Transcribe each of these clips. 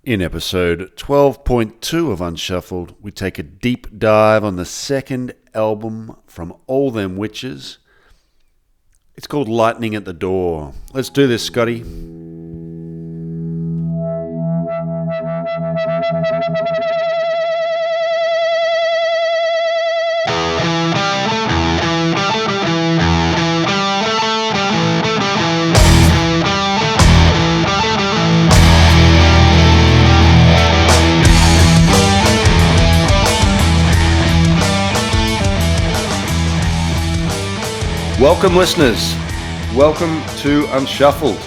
In episode 12.2 of Unshuffled, we take a deep dive on the second album from All Them Witches. It's called Lightning at the Door. Let's do this, Scotty. Welcome, listeners. Welcome to Unshuffled.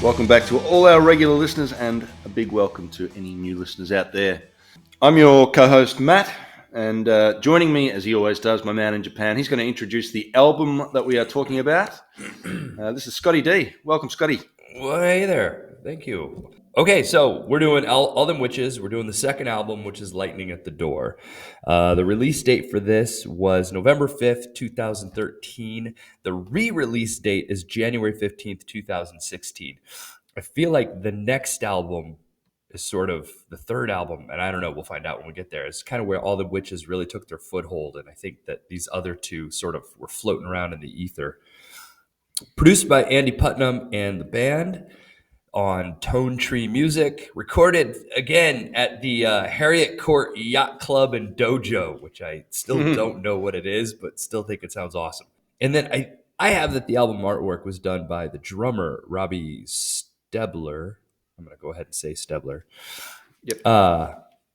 Welcome back to all our regular listeners and a big welcome to any new listeners out there. I'm your co-host, Matt, and joining me, as he always does, my man in Japan. He's going to introduce the album that we are talking about. This is Scotty D. Welcome, Scotty. Well, hey there. Thank you. Okay, so we're doing All Them Witches. We're doing the second album, which is Lightning at the Door. The release date for this was November 5th, 2013. The re-release date is January 15th, 2016. I feel like the next album is sort of the third album, and I don't know, we'll find out when we get there. It's kind of where All the Witches really took their foothold, and I think that these other two sort of were floating around in the ether. Produced by Andy Putnam and the band on Tone Tree Music, recorded again at the Harriet Court Yacht Club and Dojo, which I still don't know what it is, but still think it sounds awesome. And then I have that the album artwork was done by the drummer Robbie Stebler. I'm going to go ahead and say Stebler. Yep.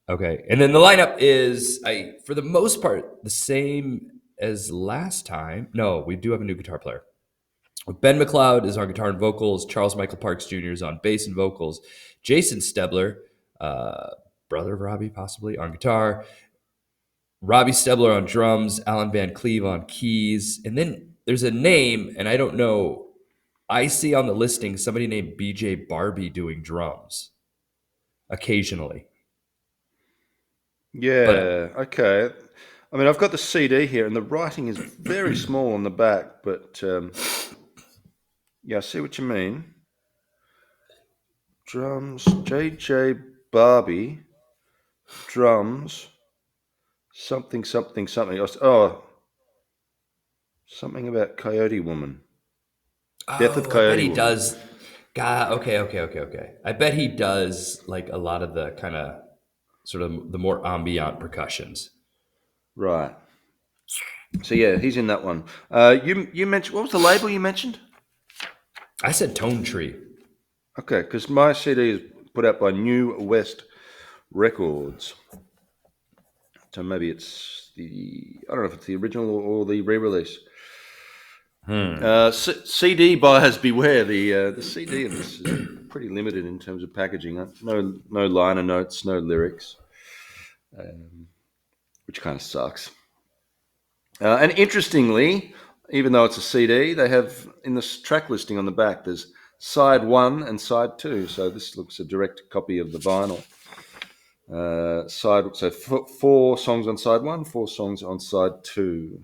Okay. And then the lineup is, for the most part, the same as last time. No, we do have a new guitar player. Ben McLeod is on guitar and vocals. Charles Michael Parks Jr. is on bass and vocals. Jason Stebler, brother of Robbie possibly, on guitar. Robbie Stebler on drums. Alan Van Cleve on keys. And then there's a name, and I don't know. I see on the listing somebody named BJ Barbie doing drums occasionally. Yeah, okay. I mean, I've got the CD here, and the writing is very small on the back, but yeah, I see what you mean. Drums, JJ Barbie, drums, something. Oh, something about Coyote Woman. Death of Oh, I bet Coyote he Woman. does. God, okay. I bet he does like a lot of the kind of sort of the more ambient percussions. Right. So yeah, he's in that one. You mentioned, what was the label you mentioned? I said Tone Tree. Okay, because my CD is put out by New West Records. So maybe it's I don't know if it's the original or the re-release. CD buyers beware. The CD of this is pretty limited in terms of packaging. No liner notes, no lyrics, which kind of sucks. And interestingly, even though it's a CD, they have in this track listing on the back, there's side 1 and side 2. So this looks a direct copy of the vinyl. So 4 songs on side 1, 4 songs on side 2.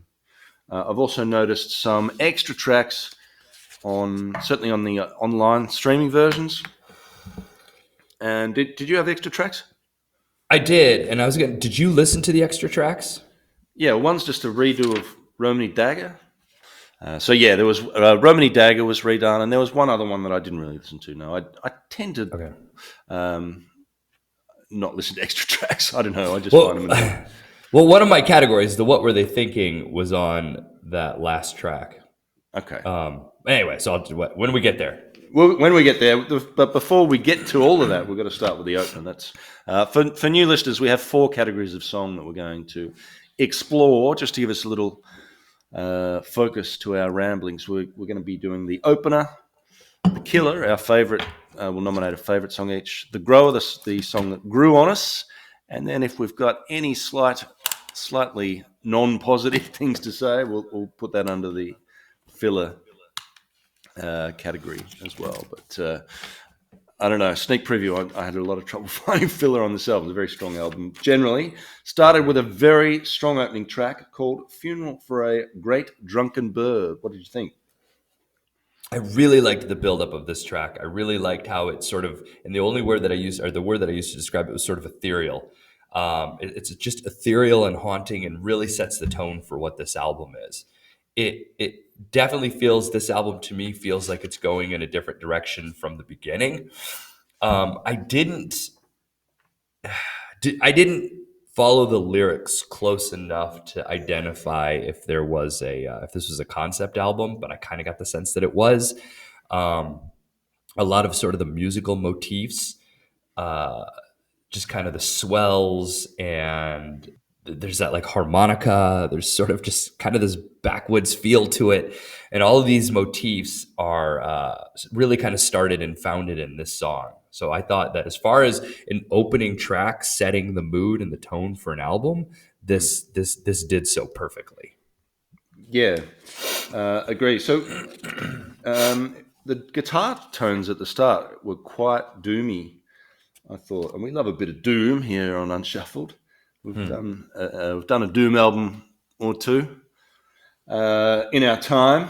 I've also noticed some extra tracks certainly on the online streaming versions. And did you have extra tracks? I did, and Did you listen to the extra tracks? Yeah, one's just a redo of Romany Dagger. So yeah, there was Romany Dagger was redone, and there was one other one that I didn't really listen to. No, I tend to not listen to extra tracks. I don't know. I just find them annoying. Well, one of my categories, the "What Were They Thinking," was on that last track. Okay. Anyway, so I'll do what when we get there. Well, when we get there, but before we get to all of that, we've got to start with the opener. That's for new listeners. We have 4 categories of song that we're going to explore, just to give us a little focus to our ramblings. We're going to be doing the opener, the killer, our favorite. We'll nominate a favorite song each. The grower, the song that grew on us, and then if we've got any slightly non-positive things to say, we'll put that under the filler category as well. But I don't know, sneak preview, I had a lot of trouble finding filler on this album. It's a very strong album. Generally, started with a very strong opening track called Funeral for a Great Drunken Bird. What did you think? I really liked the buildup of this track. I really liked how it sort of, and the only word that I used, or the word that I used to describe it was sort of ethereal. It's just ethereal and haunting, and really sets the tone for what this album is. It definitely feels, this album to me feels like it's going in a different direction from the beginning. I didn't follow the lyrics close enough to identify if there was if this was a concept album, but I kind of got the sense that it was. Um, a lot of sort of the musical motifs, uh, just kind of the swells, and there's that like harmonica. There's sort of just kind of this backwoods feel to it, and all of these motifs are really kind of started and founded in this song. So I thought that as far as an opening track setting the mood and the tone for an album, Mm. this did so perfectly. Yeah, agree. So the guitar tones at the start were quite doomy, I thought, and we love a bit of doom here on Unshuffled. Hmm. We've done a doom album or two in our time.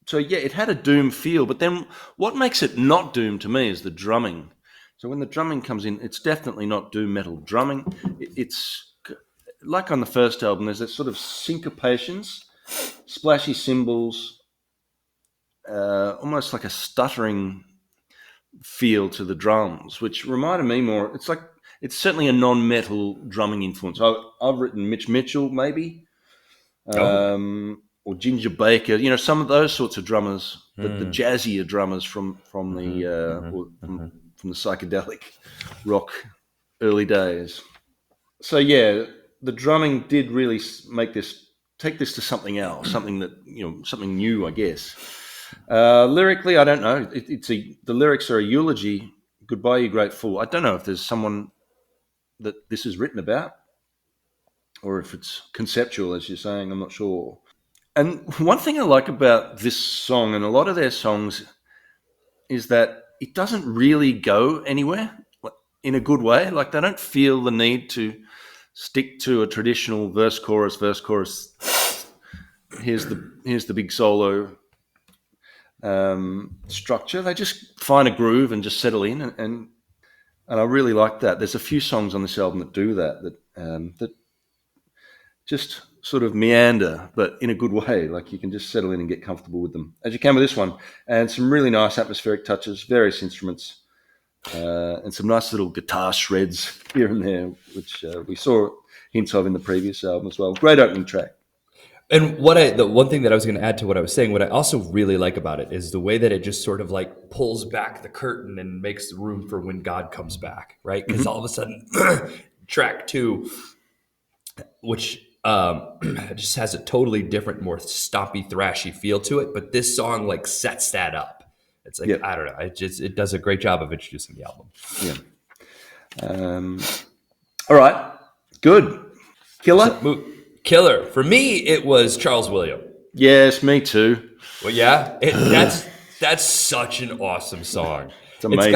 So yeah, it had a doom feel, but then what makes it not doom to me is the drumming. So when the drumming comes in, it's definitely not doom metal drumming. It's like on the first album. There's that sort of syncopations, splashy cymbals, almost like a stuttering feel to the drums, which reminded me more. It's like it's certainly a non-metal drumming influence. I've written Mitch Mitchell, maybe, Oh. or Ginger Baker. You know, some of those sorts of drummers, the Hmm. jazzier drummers from the Hmm. Hmm. or Hmm. from the psychedelic rock early days. So yeah, the drumming did really make this take this to something else, something that something new, I guess. Lyrically, I don't know. The lyrics are a eulogy. Goodbye, you great fool. I don't know if there's someone that this is written about, or if it's conceptual, as you're saying. I'm not sure. And one thing I like about this song and a lot of their songs is that it doesn't really go anywhere in a good way. Like they don't feel the need to stick to a traditional verse chorus, verse chorus. Here's the big solo structure. They just find a groove and just settle in, and I really like that. There's a few songs on this album that do that just sort of meander, but in a good way. Like you can just settle in and get comfortable with them, as you can with this one. And some really nice atmospheric touches, various instruments, and some nice little guitar shreds here and there, which we saw hints of in the previous album as well. Great opening track. And the one thing that I was going to add to what I was saying, what I also really like about it is the way that it just sort of like pulls back the curtain and makes room for when God comes back, right? Because all Mm-hmm. of a sudden, track two, which just has a totally different, more stompy, thrashy feel to it, but this song like sets that up. It's like Yep. I don't know, it does a great job of introducing the album. Yeah. Um, all right. Good. Killer. So, killer for me, it was Charles William. Yes, me too. Well, yeah, that's such an awesome song. It's amazing.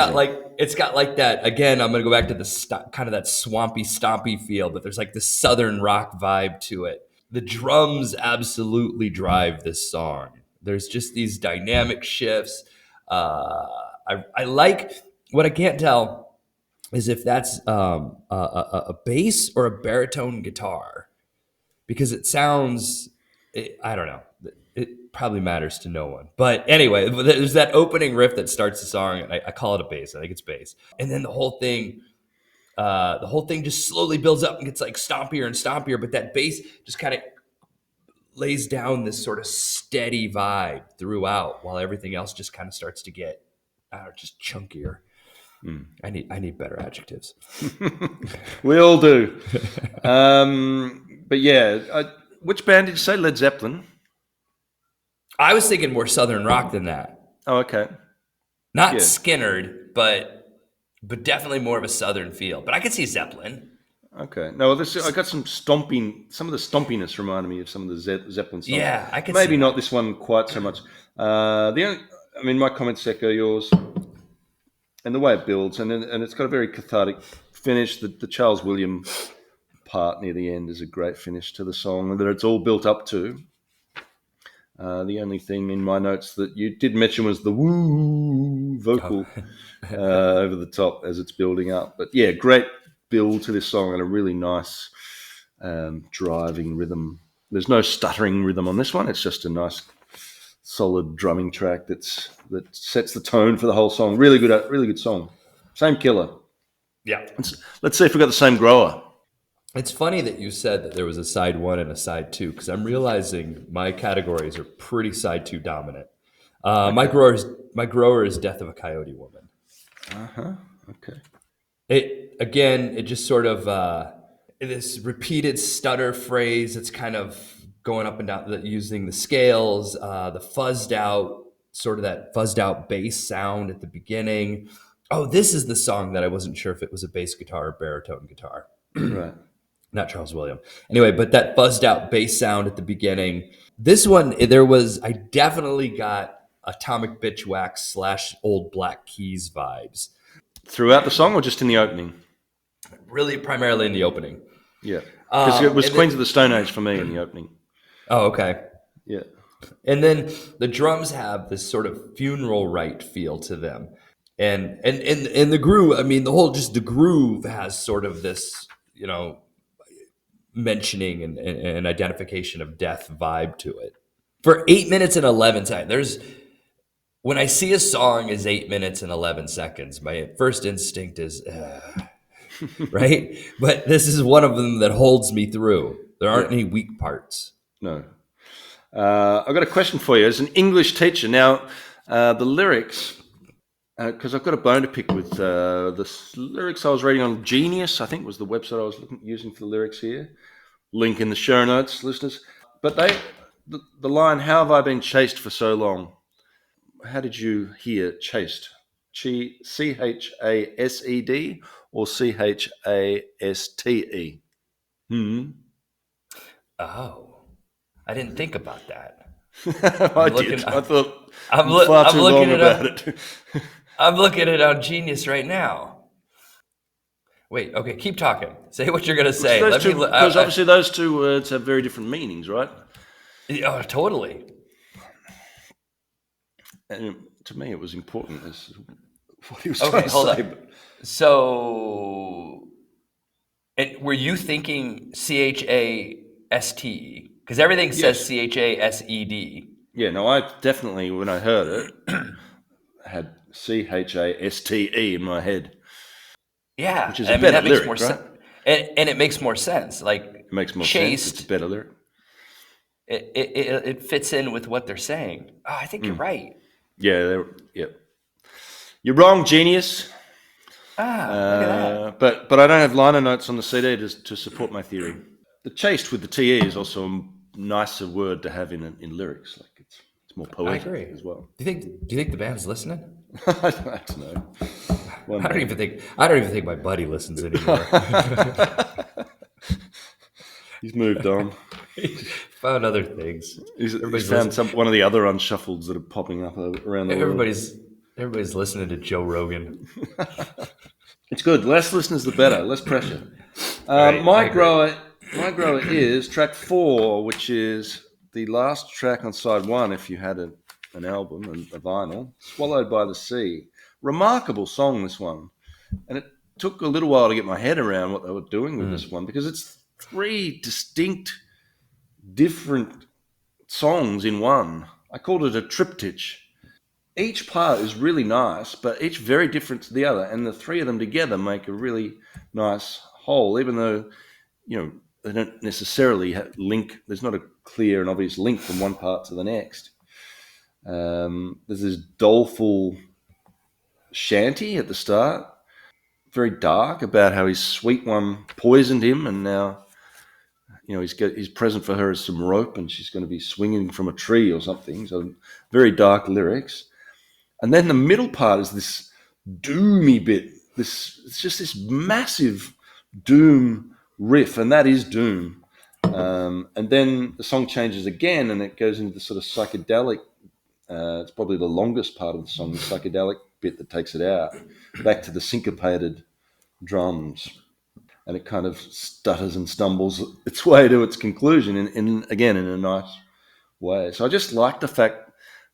It's got like that again. I'm gonna go back to the kind of that swampy, stompy feel, but there's like this southern rock vibe to it. The drums absolutely drive this song. There's just these dynamic shifts. I like what I can't tell is if that's a bass or a baritone guitar because it sounds I don't know, it probably matters to no one, but anyway, there's that opening riff that starts the song, and I call it a bass. I think it's bass, and then the whole thing just slowly builds up and gets like stompier and stompier, but that bass just kind of lays down this sort of steady vibe throughout while everything else just kind of starts to get just chunkier. Mm. I need better adjectives. We all do. But yeah, which band did you say? Led Zeppelin. I was thinking more southern rock than that. Oh, okay. Not Yeah. Skinnerd, but definitely more of a southern feel. But I could see Zeppelin. Okay. No, I got some stomping. Some of the stompiness reminded me of some of the Zeppelin songs. Yeah, I could see Maybe not that. this one quite so much. The only, I mean, my comments echo yours, and the way it builds, and it's got a very cathartic finish. The Charles William part near the end is a great finish to the song that it's all built up to. The only thing in my notes that you did mention was the woo Oh. vocal over the top as it's building up. But yeah, great build to this song and a really nice driving rhythm. There's no stuttering rhythm on this one. It's just a nice, solid drumming track that sets the tone for the whole song. Really good song. Same killer. Yeah. Let's see if we got the same grower. It's funny that you said that there was a side one and a side two, because I'm realizing my categories are pretty side two dominant. My Okay. grower is Death of a Coyote Woman. Okay. It just sort of this repeated stutter phrase. It's kind of going up and down, using the scales, the fuzzed out, sort of that fuzzed out bass sound at the beginning. Oh, this is the song that I wasn't sure if it was a bass guitar or baritone guitar. Right. Not Charles William. Anyway, but that buzzed out bass sound at the beginning. This one, I definitely got Atomic Bitch Wax / Old Black Keys vibes. Throughout the song or just in the opening? Really, primarily in the opening. Yeah. Because it was And Queens then, of the Stone Age for me in the opening. oh, okay. Yeah. And then the drums have this sort of funeral rite feel to them. And the groove, I mean, the groove has sort of this, mentioning and identification of death vibe to it. For 8 minutes and 11 seconds, when I see a song is 8 minutes and 11 seconds, my first instinct is, right? But this is one of them that holds me through. There aren't any weak parts. No. I've got a question for you. As an English teacher, now the lyrics, because I've got a bone to pick with the lyrics I was reading on Genius, I think was the website I was using for the lyrics here. Link in the show notes, listeners. But the line, "How have I been chased for so long?" How did you hear chased? Chased or Chastee? Oh, I didn't think about that. I did. I thought I'm, far I'm too looking long it about up. it. I'm looking at it on Genius right now. Wait, okay, keep talking. Say what you're gonna say. Those Let me. two, because obviously those two words have very different meanings, right? Oh, totally. And to me, it was important as what he was trying Okay, to hold say. on. So, were you thinking Chaste? Because everything says Yes. Chased. Yeah. No, I definitely, when I heard it, had Chaste in my head, which Yeah, is a I mean better that makes more lyric, sense, right? and it makes more sense. Like It makes more sense. It's a chased, better lyric. it fits in with what they're saying. Oh, I think you're right. Yeah. Yeah. You're wrong, genius. Ah, look at that. But I don't have liner notes on the CD to support my theory. The chased with the TE is also a nicer word to have in lyrics. Like it's more I poetic agree. as well. Do you think the band's listening? I don't know. One I don't day. even think my buddy listens anymore. He's moved on. Found other things. He's Everybody's found listening. one of the other unshuffleds that are popping up around the world. Everybody's listening to Joe Rogan. It's good. Less listeners, the better. Less pressure. Right, I My agree. grower, my grower is track 4, which is the last track on side 1. If you had an album and a vinyl, "Swallowed by the Sea." Remarkable song, this one, and it took a little while to get my head around what they were doing with this one because it's 3 distinct, different songs in one. I called it a triptych. Each part is really nice, but each very different to the other, and the 3 of them together make a really nice whole, even though they don't necessarily link. There's not a clear and obvious link from one part to the next. There's this doleful shanty at the start, very dark, about how his sweet one poisoned him, and now he's present for her as some rope, and she's going to be swinging from a tree or something. So very dark lyrics. And then the middle part is this doomy bit. It's just this massive doom riff, and that is doom. And then the song changes again, and it goes into the sort of psychedelic. It's probably the longest part of the song, the psychedelic bit that takes it out, back to the syncopated drums, and it kind of stutters and stumbles its way to its conclusion. In again in a nice, way. So I just liked the fact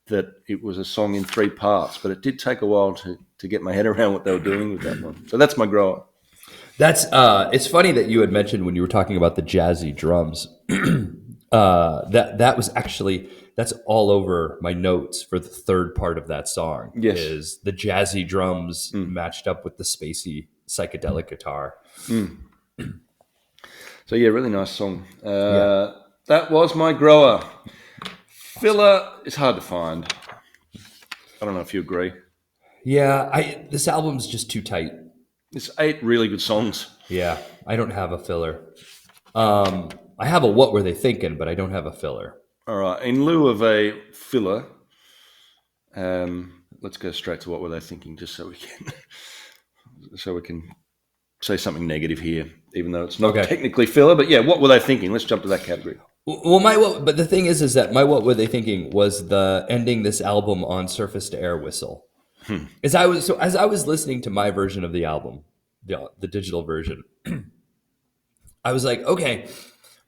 that it was a song in 3 parts, but it did take a while to get my head around what they were doing with that one. So that's my grower. That's it's funny that you had mentioned when you were talking about the jazzy drums. That was actually that's all over my notes for the third part of that song Yes. is the jazzy drums matched up with the spacey psychedelic guitar. So yeah, really nice song. Yeah. That was my grower. Filler is hard to find. I don't know if you agree. Yeah, I this album's just too tight. It's 8 really good songs. Yeah, I don't have a filler. I have a what were they thinking, but I don't have a filler. All right. In lieu of a filler, let's go straight to what were they thinking, just so we can say something negative here, even though it's not Okay. technically filler. But yeah, what were they thinking? Let's jump to that category. Well, but the thing is that my what were they thinking was the ending this album on surface to air whistle. As I was listening to my version of the album, the digital version, I was like, okay,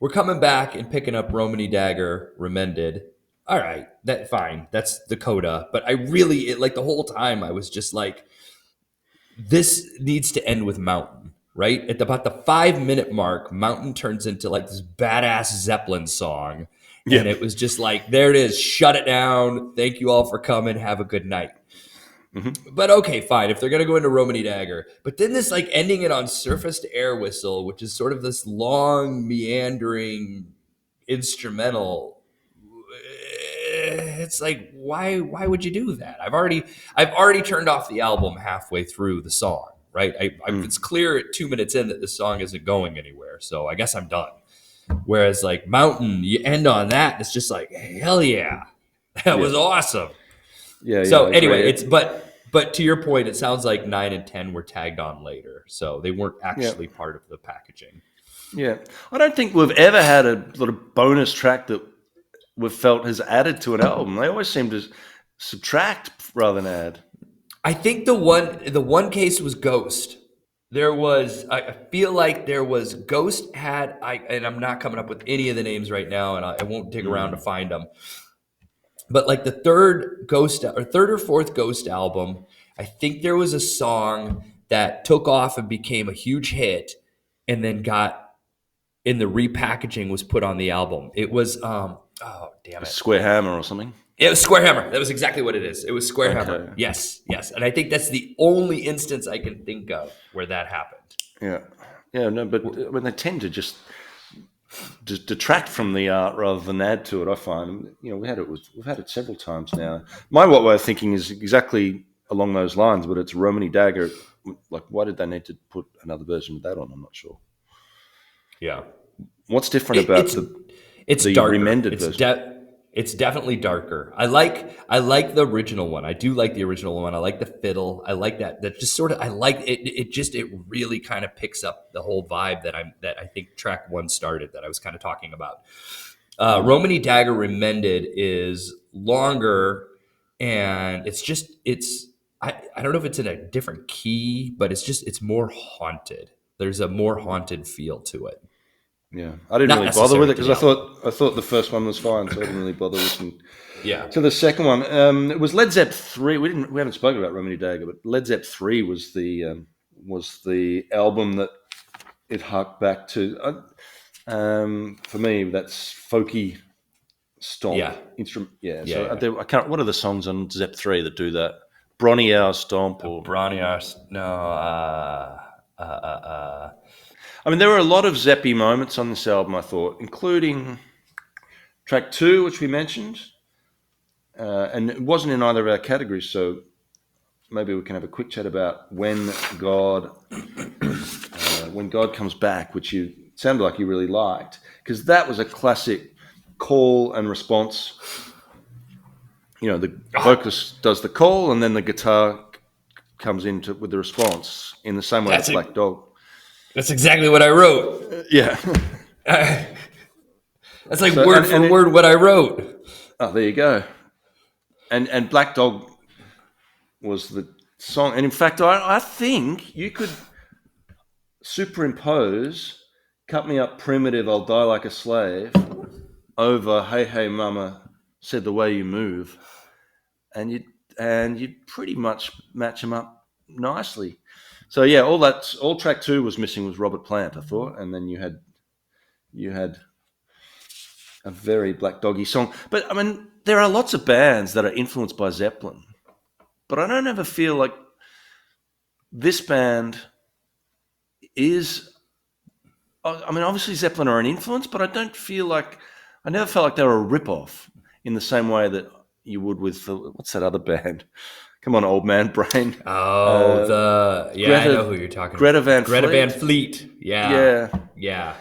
we're coming back and picking up Romany Dagger Remended. All right, that fine. That's the coda. But I really like the whole time I was just like, this needs to end with Mountain, right? At about the 5-minute mark, Mountain turns into like this badass Zeppelin song. Yeah. And it was just like, there it is, shut it down. Thank you all for coming. Have a good night. But okay, fine. If they're going to go into Romany Dagger. But then this like ending it on surface to air whistle, which is sort of this long, meandering instrumental. It's like, why would you do that? I've already turned off the album halfway through the song, right? It's clear at 2 minutes in that this song isn't going anywhere. So I guess I'm done. Whereas like Mountain, you end on that, it's just like, hell yeah. That was awesome. Yeah. So I anyway, agree. but to your point, it sounds like 9 and 10 were tagged on later, so they weren't actually part of the packaging. Yeah. I don't think we've ever had a sort of bonus track that we've felt has added to an album. They always seem to subtract rather than add. I think the one case was Ghost. There was I feel like there was Ghost had and I'm not coming up with any of the names right now, and I won't dig around to find them. But like the third or fourth Ghost album, I think there was a song that took off and became a huge hit, and then got in the repackaging was put on the album. It was oh damn A it. Square Hammer or something. It was Square Hammer. That was exactly what it is. It was Square Hammer. Okay. Yes. And I think that's the only instance I can think of where that happened. Yeah. No, but when they tend to just detract from the art rather than add to it, I find. We've had it several times now. My what we're thinking is exactly along those lines, but it's Romany Dagger. Like, why did they need to put another version of that on? I'm not sure. Yeah. What's different about it's the darker. remended version? It's definitely darker. I like the original one. I do like the original one. I like the fiddle. I like that. That just sort of I like it. It really kind of picks up the whole vibe that I think track 1 started, that I was kind of talking about. Romany Dagger Remended is longer, and I don't know if it's in a different key, but it's more haunted. There's a more haunted feel to it. Yeah, I didn't Not really bother with it necessarily because I thought the first one was fine, so I didn't really bother listening Yeah. to the second one. It was Led Zepp 3. We haven't spoken about Romany Dagger, but Led Zepp 3 was the album that it harked back to. For me, that's folky stomp instrument. Yeah. I can't. What are the songs on Zepp 3 that do that? Bronny Hour Stomp or Bronny Ars. No. I mean, there were a lot of Zeppy moments on this album, I thought, including track 2, which we mentioned, and it wasn't in either of our categories, so maybe we can have a quick chat about when God comes back, which you sounded like you really liked, because that was a classic call and response. The vocalist does the call, and then the guitar comes in with the response in the same way as Black Dog. That's exactly what I wrote. Yeah. That's like word for word what I wrote. Oh, there you go. And Black Dog was the song. And in fact, I think you could superimpose Cut Me Up Primitive, I'll Die Like a Slave over Hey Hey Mama, said The Way You Move, and you'd pretty much match them up nicely. So yeah, all track two was missing was Robert Plant, I thought, and then you had a very Black Doggy song. But I mean, there are lots of bands that are influenced by Zeppelin, but I don't ever feel like this band is. I mean, obviously Zeppelin are an influence, but I never felt like they were a rip-off in the same way that you would with what's that other band? Come on, old man brain. Oh, Uh, I know who you're talking about. Greta Van Greta Van Fleet. Fleet. Yeah. Yeah. Yeah.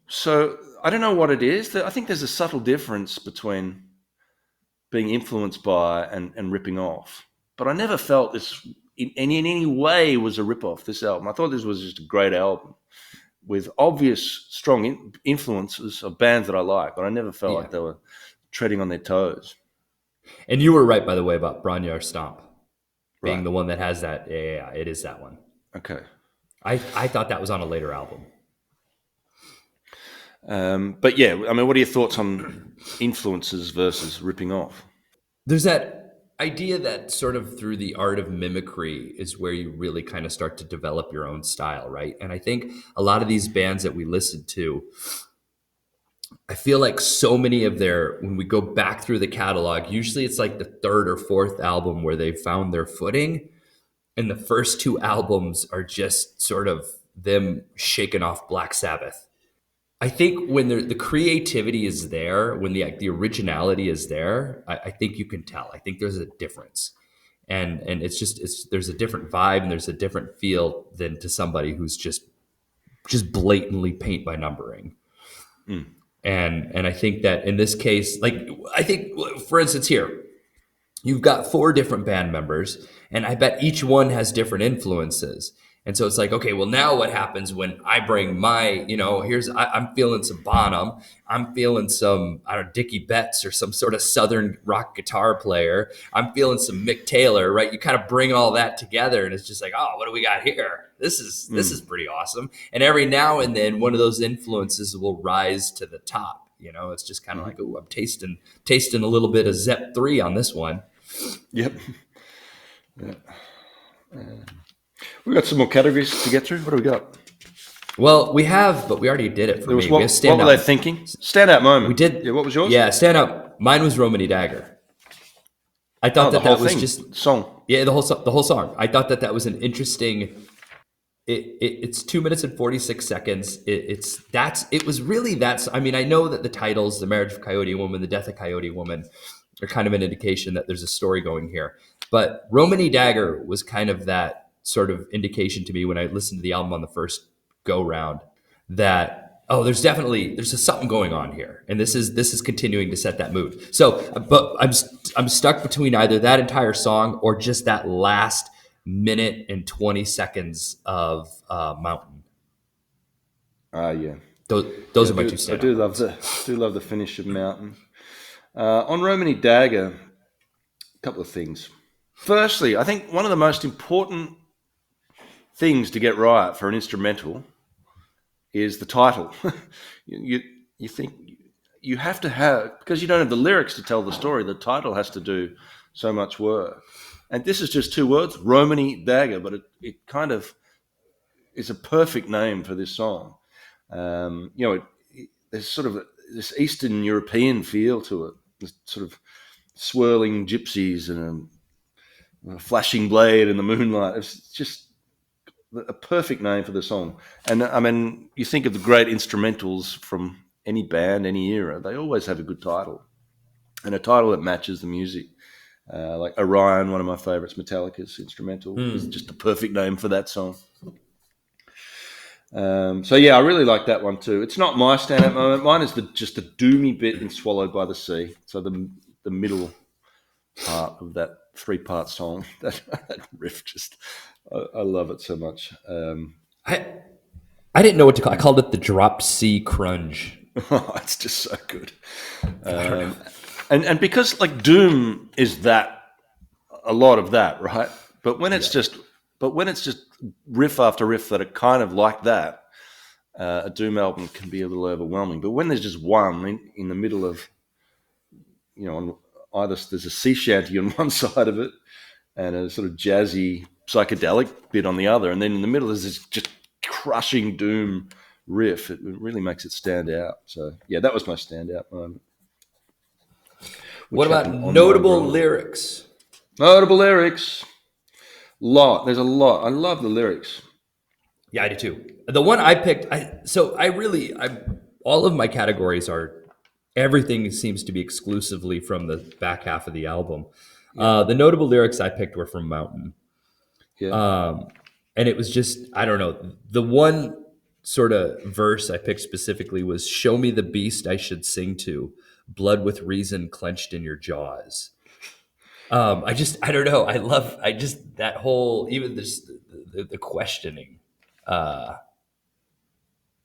So I don't know what it is. I think there's a subtle difference between being influenced by and ripping off. But I never felt this in any way was a rip-off, this album. I thought this was just a great album with obvious strong influences of bands that I like, but I never felt Yeah. like they were treading on their toes. And you were right, by the way, about Bronyar Stomp being Right. the one that has that. Yeah, it is that one. Okay. I thought that was on a later album. But yeah, I mean, what are your thoughts on influences versus ripping off? There's that idea that sort of through the art of mimicry is where you really kind of start to develop your own style, right? And I think a lot of these bands that we listen to, I feel like so many of when we go back through the catalog, usually it's like the third or fourth album where they found their footing. And the first two albums are just sort of them shaking off Black Sabbath. I think when the creativity is there, when the originality is there, I think you can tell. I think there's a difference, and there's a different vibe and there's a different feel than to somebody who's just blatantly paint by numbering. Mm. And I think that in this case, like I think for instance here, you've got four different band members, and I bet each one has different influences. And so it's like, okay, well, now what happens when I bring my, I'm feeling some Bonham, I'm feeling some, I don't know, Dickie Betts or some sort of Southern rock guitar player, I'm feeling some Mick Taylor, right? You kind of bring all that together, and it's just like, oh, what do we got here? This is pretty awesome. And every now and then, one of those influences will rise to the top. It's just kind of like, oh, I'm tasting a little bit of Zep 3 on this one. Yep. Yeah. We've got some more categories to get through. What do we got? Well, we have, but we already did it for me. What were they thinking? Standout moment. We did. Yeah, what was yours? Yeah, stand up. Mine was Romany Dagger. I thought that was just song. Yeah, the whole song. I thought that was an interesting. It's 2 minutes and 46 seconds. It was really that's. I mean, I know that the titles, "The Marriage of Coyote Woman," "The Death of Coyote Woman," are kind of an indication that there's a story going here. But Romany Dagger was kind of that sort of indication to me when I listened to the album on the first go round that there's something going on here, and this is continuing to set that mood. So, but I'm stuck between either that entire song or just that last minute and 20 seconds of Mountain. Yeah. Those are my two standouts. I do love the finish of Mountain. On Romany Dagger, a couple of things. Firstly, I think one of the most important things to get right for an instrumental is the title. you think you have to have, because you don't have the lyrics to tell the story, the title has to do so much work. And this is just two words, Romany Dagger, but it kind of is a perfect name for this song. There's sort of this Eastern European feel to it, this sort of swirling gypsies and a flashing blade in the moonlight. It's just a perfect name for the song. And I mean, you think of the great instrumentals from any band, any era, they always have a good title and a title that matches the music. Like Orion, one of my favorites, Metallica's instrumental, is just a perfect name for that song. So yeah, I really like that one too. It's not my standout moment. Mine is just the doomy bit in Swallowed by the Sea. So the middle part of that 3-part song, that riff, just I love it so much. I didn't know what to call. I called it the drop C crunge. It's just so good. And because like doom is that a lot of that, right? But when it's just riff after riff that are kind of like that, a doom album can be a little overwhelming. But when there's just one in the middle of on either there's a sea shanty on one side of it and a sort of jazzy psychedelic bit on the other, and then in the middle there's this just crushing doom riff. It really makes it stand out. So yeah, that was my standout moment. What Which about happened on my notable run. lyrics? Notable lyrics. There's a lot. I love the lyrics. Yeah, I do too. The one I picked, all of my categories are everything seems to be exclusively from the back half of the album. Yeah. The notable lyrics I picked were from Mountain. Yeah. And it was just, I don't know. The one sort of verse I picked specifically was "Show me the beast I should sing to, blood with reason clenched in your jaws." I don't know. I just that whole even this the questioning. I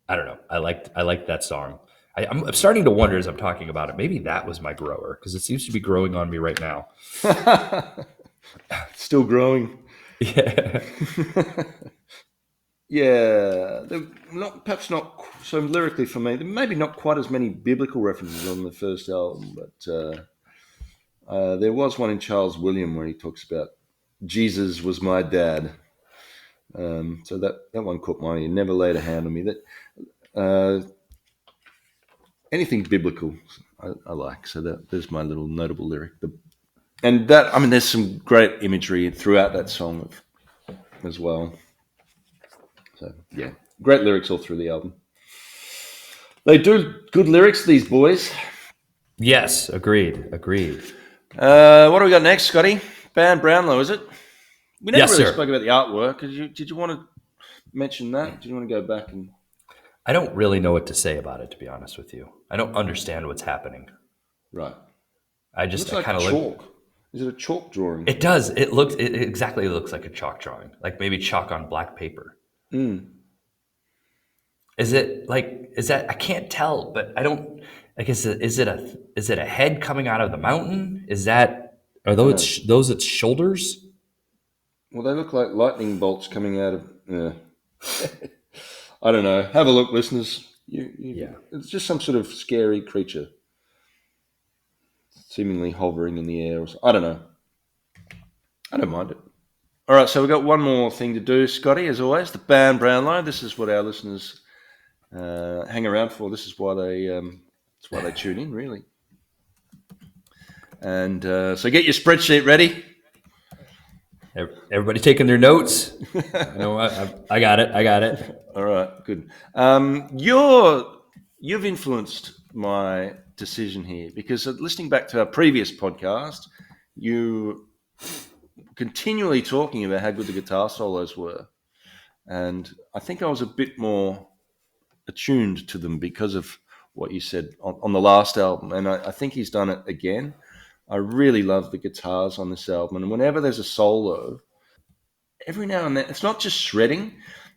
don't know. I liked that song. I'm starting to wonder as I'm talking about it. Maybe that was my grower because it seems to be growing on me right now. Still growing. Yeah. Yeah, perhaps not so lyrically for me. Maybe not quite as many biblical references on the first album, but there was one in Charles William where he talks about Jesus was my dad. So that one caught my ear. Never laid a hand on me. That anything biblical, I like. So there's my little notable lyric. There's some great imagery throughout that song as well. So yeah, great lyrics all through the album. They do good lyrics, these boys. Yes. Agreed. What do we got next, Scotty? Band Brownlow, is it? We never Yes, really sir. spoke about the artwork. Did you want to mention that? Did you want to go back and I don't really know what to say about it, to be honest with you. I don't understand what's happening. right? It looks I kind like of look. chalk. Is it a chalk drawing? It does. It exactly looks like a chalk drawing, like maybe chalk on black paper. Mm, Is it like, is that, I can't tell, but I don't, like, is it a head coming out of the mountain? Are don't know. those its shoulders? Well, they look like lightning bolts coming out of. I don't know. Have a look, listeners. Yeah. It's just some sort of scary creature, seemingly hovering in the air. I don't know. I don't mind it. All right, so we've got one more thing to do, Scotty, as always. The band Brownlow. This is what our listeners hang around for. This is why they tune in, really. And so get your spreadsheet ready. Everybody taking their notes? No, I got it. I got it. All right, good. You've influenced my decision here because listening back to our previous podcast, you were continually talking about how good the guitar solos were, and I think I was a bit more attuned to them because of what you said on the last album, and I think he's done it again. I really love the guitars on this album, and whenever there's a solo, every now and then, it's not just shredding.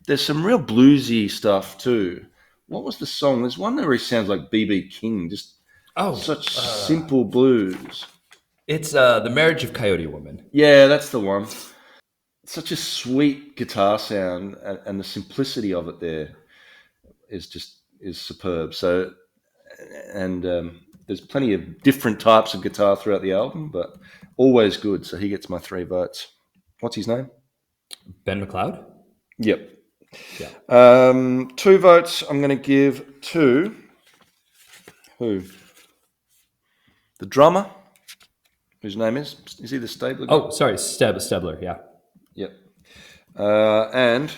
There's some real bluesy stuff too. What was the song? There's one where he sounds like BB King, just Oh, such simple blues. it's the Marriage of Coyote Woman. Yeah, that's the one. Such a sweet guitar sound, and the simplicity of it there is superb. So, and there's plenty of different types of guitar throughout the album, but always good. So he gets my 3 votes. What's his name? Ben McLeod? Yep. Yeah. 2 votes I'm going to give to who? The drummer, whose name is he the Stabler guy? Oh, sorry, Stebler, yeah. Yep. And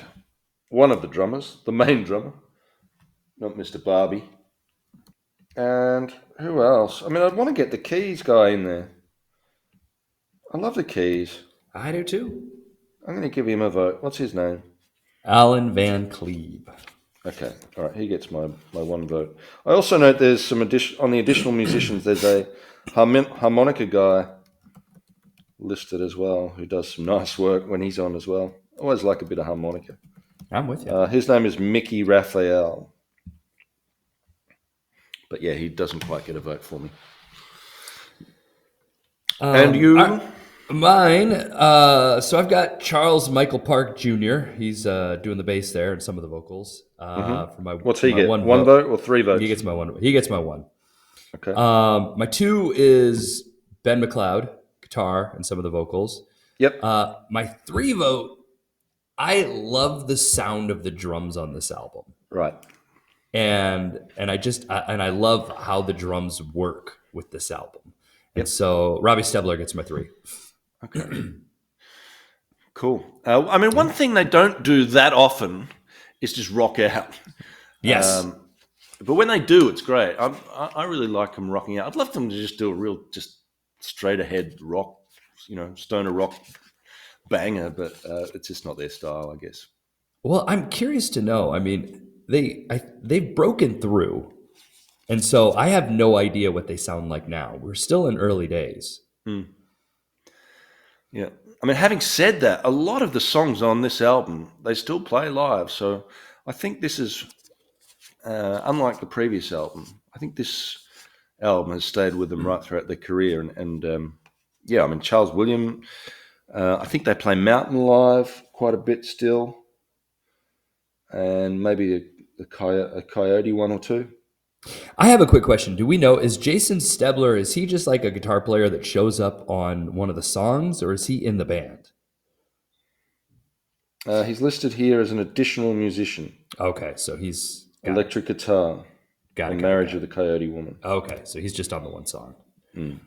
one of the drummers, the main drummer, not Mr. Barbie. And who else? I mean, I'd want to get the keys guy in there. I love the keys. I do too. I'm going to give him a vote. What's his name? Alan Van Cleve. Okay, all right. He gets my 1 vote. I also note there's some on the additional musicians. There's a harmonica guy listed as well who does some nice work when he's on as well. I always like a bit of harmonica. I'm with you. His name is Mickey Raphael. But yeah, he doesn't quite get a vote for me. And you? Mine. So I've got Charles Michael Park Jr. He's doing the bass there and some of the vocals. For my What's he my get? 1 1 vote or 3 votes? He gets my one. He gets my 1. Okay. My 2 is Ben McLeod, guitar and some of the vocals. Yep. My 3 vote, I love the sound of the drums on this album. Right. And I love how the drums work with this album. And Yep. so Robbie Stebler gets my 3. Okay. Cool. I mean, one thing they don't do that often is just rock out. Yes. But when they do, it's great. I really like them rocking out. I'd love them to just do a real, just straight ahead rock, stoner rock banger, but it's just not their style, I guess. Well, I'm curious to know. I mean, they've broken through. And so I have no idea what they sound like now. We're still in early days. Yeah. I mean, having said that, a lot of the songs on this album, they still play live. So I think this is, unlike the previous album, I think this album has stayed with them right throughout their career. Yeah, I mean, Charles William, I think they play Mountain live quite a bit still. And maybe a Coyote one or two. I have a quick question. Do we know, is Jason Stebler, is he just like a guitar player that shows up on one of the songs, or is he in the band? He's listed here as an additional musician. Okay, so he's Electric guitar. got it. Marriage of the Coyote Woman. Okay, so he's just on the one song. All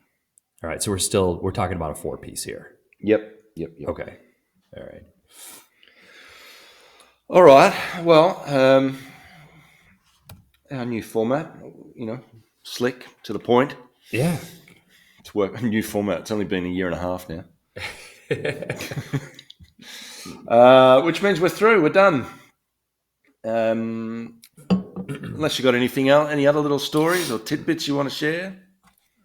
right, so we're talking about a 4-piece here. Yep. Okay, all right. All right. Well, our new format, slick, to the point. Yeah. It's a new format. It's only been a year and a half now. Which means we're through. We're done. Unless you got anything else, any other little stories or tidbits you want to share?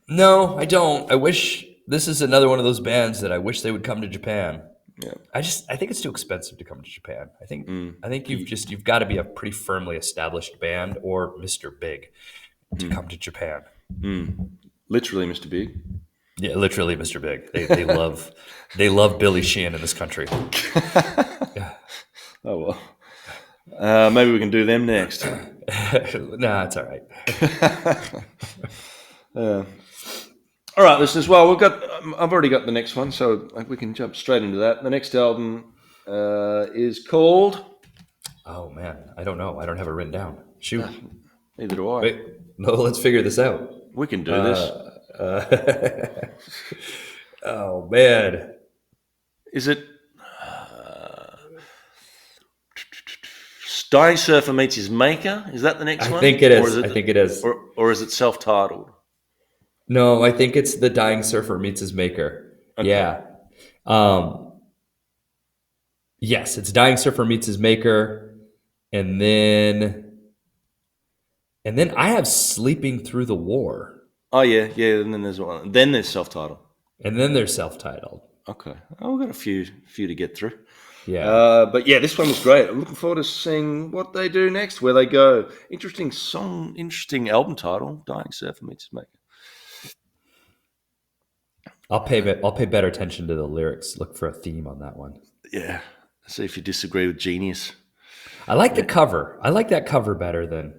No, I don't. I wish this is another one of those bands that I wish they would come to Japan. Yeah. I think it's too expensive to come to Japan. I think you've got to be a pretty firmly established band or Mr. Big to come to Japan. Literally, Mr. Big. Yeah, literally, Mr. Big. They love Billy Sheehan in this country. Oh well. Maybe we can do them next. Nah, it's all right. All right, listeners. Well, I've already got the next one, so we can jump straight into that. The next album is called. Oh man, I don't know. I don't have it written down. Shoot. Neither do I. Wait, no, let's figure this out. We can do this. Oh man, Is it Dying Surfer Meets His Maker? Is that the next one? I think it is. I think it is. Or is it self-titled? No, I think it's The Dying Surfer Meets His Maker. Okay. Yeah. Yes, it's Dying Surfer Meets His Maker. And then I have Sleeping Through the War. Oh, yeah. And then there's one. Then there's self-titled. And then there's self-titled. Okay. Oh, we've got a few to get through. Yeah. But yeah, this one was great. I'm looking forward to seeing what they do next, where they go. Interesting song, interesting album title, Dying Surfer Meets His Maker. I'll pay better attention to the lyrics. Look for a theme on that one. Yeah. See if you disagree with Genius. I like the cover. I like that cover better than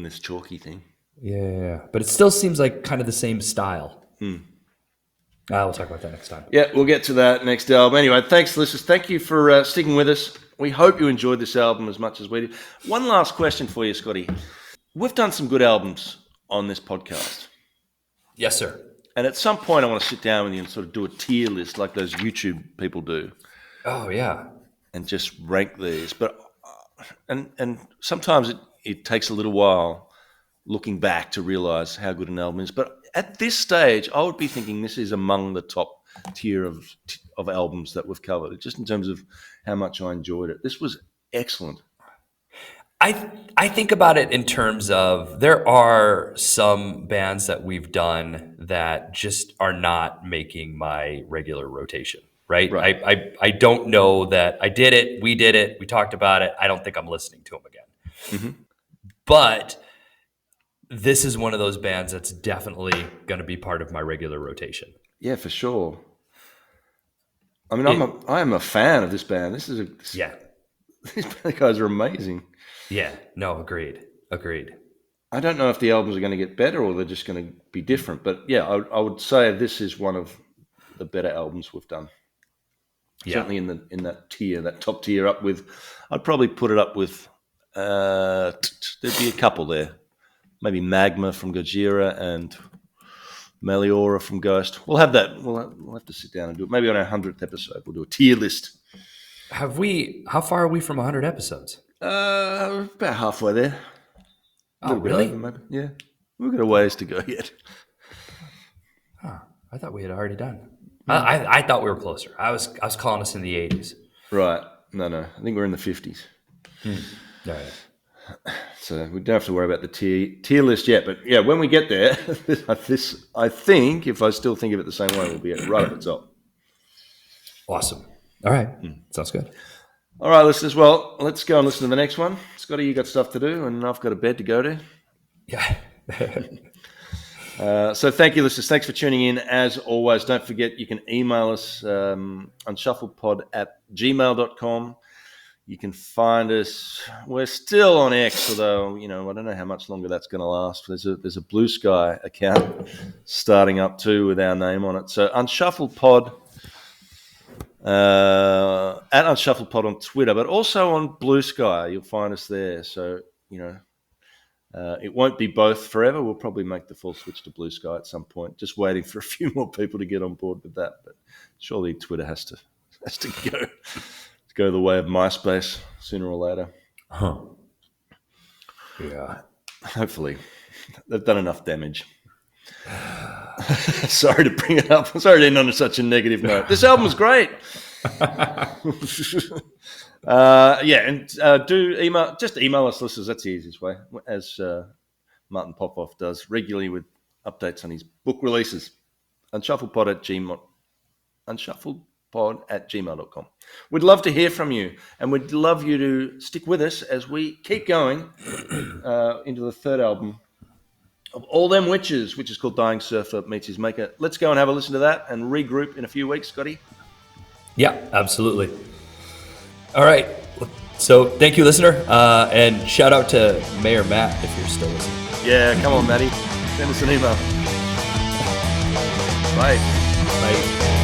this chalky thing. Yeah. But it still seems like kind of the same style. We'll talk about that next time. Yeah, we'll get to that next album. Anyway, thanks, listeners. Thank you for sticking with us. We hope you enjoyed this album as much as we did. One last question for you, Scotty. We've done some good albums on this podcast. Yes, sir. And at some point, I want to sit down with you and sort of do a tier list like those YouTube people do. Oh, yeah. And just rank these. But and sometimes it takes a little while looking back to realize how good an album is. But at this stage, I would be thinking this is among the top tier of albums that we've covered, just in terms of how much I enjoyed it. This was excellent. I think about it in terms of there are some bands that we've done that just are not making my regular rotation, right? I don't know that I did it, we did it, we talked about it. I don't think I'm listening to them again. Mm-hmm. But this is one of those bands that's definitely going to be part of my regular rotation. Yeah, for sure. I mean, I am a fan of this band. These guys are amazing. Yeah, no, agreed. I don't know if the albums are going to get better or they're just going to be different. But yeah, I would say this is one of the better albums we've done. Yeah. Certainly in that tier, that top tier, up with. I'd probably put it up with. There'd be a couple there, maybe Magma from Gojira and Meliora from Ghost. We'll have that. We'll have to sit down and do it. Maybe on our 100th episode, we'll do a tier list. How far are we from 100 episodes? About halfway there. Oh, really? Over, maybe. Yeah, we've got a ways to go yet. Huh. I thought we had already done. I thought we were closer. I was calling us in the 80s. Right. No. I think we're in the 50s. All right. So we don't have to worry about the tier list yet. But yeah, when we get there, this I think, if I still think of it the same way, we'll be right at the top. Awesome. All right. Sounds good. All right, listeners. Well, let's go and listen to the next one. Scotty, you got stuff to do, and I've got a bed to go to. Yeah. So thank you, listeners. Thanks for tuning in. As always, don't forget you can email us unshuffledpod@gmail.com. You can find us. We're still on X, although I don't know how much longer that's going to last. There's a Blue Sky account starting up too with our name on it. So unshuffledpod at unshuffledpod on Twitter, but also on Blue Sky. You'll find us there. So it won't be both forever. We'll probably make the full switch to Blue Sky at some point. Just waiting for a few more people to get on board with that. But surely Twitter has to go the way of MySpace sooner or later. Huh. Yeah. Hopefully. They've done enough damage. Sorry to bring it up. Sorry to end on such a negative note. This album was great. Do email us, listeners. That's the easiest way, as Martin Popoff does regularly with updates on his book releases. unshuffledpod@gmail.com. We'd love to hear from you, and we'd love you to stick with us as we keep going into the third album of All Them Witches, which is called Dying Surfer Meets His Maker. Let's go and have a listen to that and regroup in a few weeks, Scotty. Yeah, absolutely. All right. So thank you, listener. And shout out to Mayor Matt if you're still listening. Yeah, come on, Matty. Send us an email. Bye. Bye.